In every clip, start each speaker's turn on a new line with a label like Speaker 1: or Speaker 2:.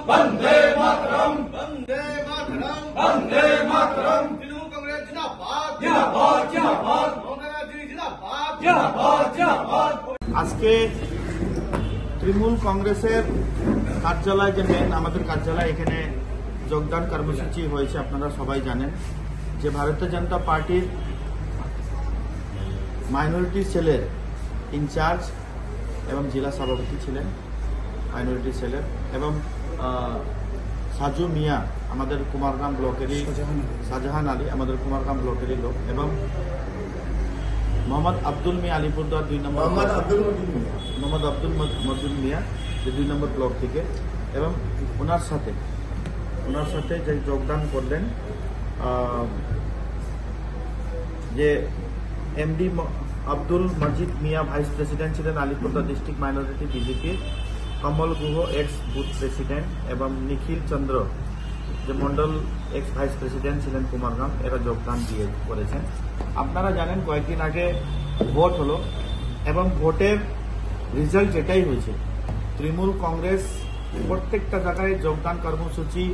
Speaker 1: वंदे मातरम
Speaker 2: वंदे मातरम
Speaker 1: वंदे मातरम
Speaker 2: तृणमूल कांग्रेस जिंदाबाद
Speaker 1: जिंदाबाद जिंदाबाद
Speaker 2: ममता जिंदाबाद
Speaker 1: जिंदाबाद जिंदाबाद।
Speaker 3: আজকে তৃণমূল কংগ্রেসের কার্যালয় যে মেন আমাদের কার্যালয় এখানে যোগদান কর্মসূচি হয়েছে। আপনারা সবাই জানেন যে ভারতীয় জনতা পার্টির মাইনরিটি সেলের ইনচার্জ এবং জেলা সভাপতি ছিলেন মাইনরিটি সেলের, এবং সাজু মিয়া আমাদের কুমারগ্রাম ব্লকেরই, শাহজাহান আলী আমাদের কুমারগ্রাম ব্লকেরই লোক, এবং মোহাম্মদ আব্দুল মিয়া আলিপুরদুয়ার 2 নম্বর, মোহাম্মদ আব্দুল মজুল মিয়া যে 2 নম্বর ব্লক থেকে, এবং ওনার সাথে যে যোগদান করলেন যে এমডি আব্দুল মজিদ মিয়া ভাইস প্রেসিডেন্ট ছিলেন আলিপুরদুয়ার ডিস্ট্রিক্ট মাইনরিটি বিজেপির, কমল গুহ এক্স বুথ প্রেসিডেন্ট, এবং নিখিল চন্দ্র যে মন্ডল এক্স ভাইস প্রেসিডেন্ট ছিলেন কুমারগ্রাম, এরা যোগদান দিয়ে করেছেন। আপনারা জানেন কয়েকদিন আগে ভোট হলো এবং ভোটের রেজাল্ট এটাই হয়েছে, তৃণমূল কংগ্রেস প্রত্যেকটা জায়গায় যোগদান কর্মসূচি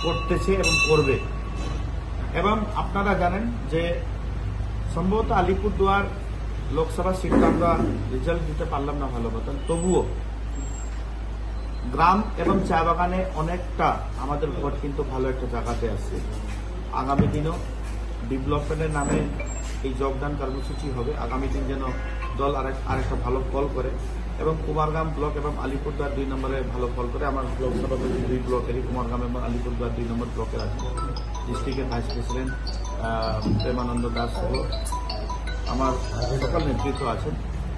Speaker 3: করতেছে এবং করবে। এবং আপনারা জানেন যে সম্ভবত আলিপুরদুয়ার লোকসভা সিটটা আমরা রেজাল্ট দিতে পারলাম না ভালো মতন, তবুও গ্রাম এবং চা বাগানে অনেকটা আমাদের ভোট কিন্তু ভালো একটা জায়গাতে আসছে। আগামী দিনও ডেভেলপমেন্টের নামে এই যোগদান কর্মসূচি হবে। আগামী দিন যেন দল আরেকটা ভালো ফল করে এবং কুমারগ্রাম ব্লক এবং আলিপুরদুয়ার 2 নম্বরে ভালো ফল করে। আমার লোকসভা 2 ব্লকেরই কুমারগ্রাম এবং আলিপুরদুয়ার 2 নম্বর ব্লকের আছে। ডিস্ট্রিক্টের ভাইস প্রেসিডেন্ট প্রেমানন্দ দাস সহ আমার সকল নেতৃত্ব আছেন।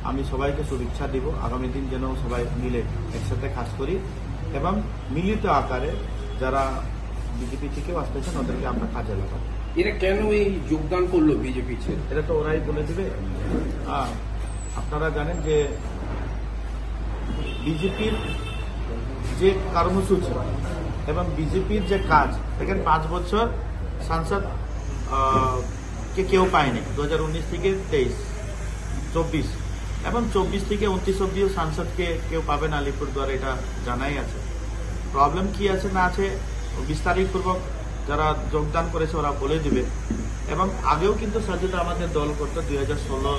Speaker 3: আমি সবাইকে শুভেচ্ছা দিব। আগামী দিন যেন সবাই মিলে একসাথে কাজ করি এবং মিলিত আকারে যারা বিজেপি থেকেও আসতেছেন ওদেরকে আমরা কাজে লাগাবো।
Speaker 4: এরা কেন এই যোগদান করলো বিজেপি ছেড়ে?
Speaker 3: এটা তো ওরাই বলে দিবে। আপনারা জানেন যে বিজেপির যে কর্মসূচি এবং বিজেপির যে কাজ, দেখেন 5 বছর সাংসদ কে কেউ পায়নি, 2019 থেকে 23, 24 এবং 24 থেকে 29 অব্দিও সাংসদকে কেউ পাবে না আলিপুরদুয়ারে, এটা জানাই আছে। প্রবলেম কি আছে না আছে বিস্তারিতপূর্বক যারা যোগদান করেছে ওরা বলে দিবে। এবং আগেও কিন্তু সাজেদা আমাদের দল করতো, 2016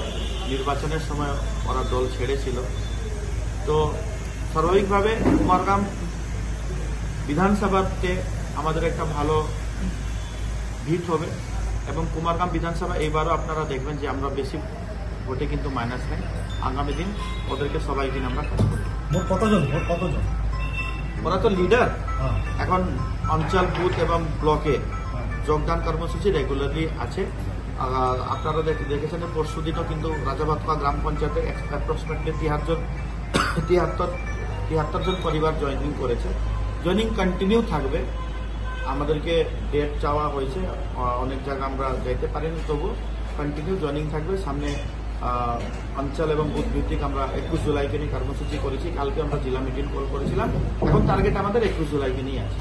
Speaker 3: নির্বাচনের সময় ওরা দল ছেড়েছিল। তো স্বাভাবিকভাবে কুমারগ্রাম বিধানসভাতে আমাদের একটা ভালো ভিট হবে এবং কুমারগ্রাম বিধানসভা এইবারও আপনারা দেখবেন যে আমরা বেশি ভোটে কিন্তু মাইনাস নেই। আগামী দিন ওদেরকে সবাইকে আমরা কাজ করব।
Speaker 5: কতজন
Speaker 3: ওরা তো লিডার, এখন অঞ্চল বুথ এবং ব্লকে যোগদান কর্মসূচি রেগুলারলি আছে। আপনারা দেখেছেন পরশু দিনও কিন্তু রাজাভাতকা গ্রাম পঞ্চায়েতে অ্যাপ্রক্সিমেটলি 73 জন পরিবার জয়েনিং করেছে। জয়েনিং কন্টিনিউ থাকবে। আমাদেরকে ডেট চাওয়া হয়েছে, অনেক জায়গা আমরা যেতে পারিনি, তবু কন্টিনিউ জয়েনিং থাকবে। সামনে অঞ্চল এবং বুথ ভিত্তিক আমরা 21 জুলাইকে নিয়ে কর্মসূচি করেছি। কালকে আমরা জেলা মিটিং কল করেছিলাম, এখন টার্গেট আমাদের 21 জুলাইকে নিয়ে আছে।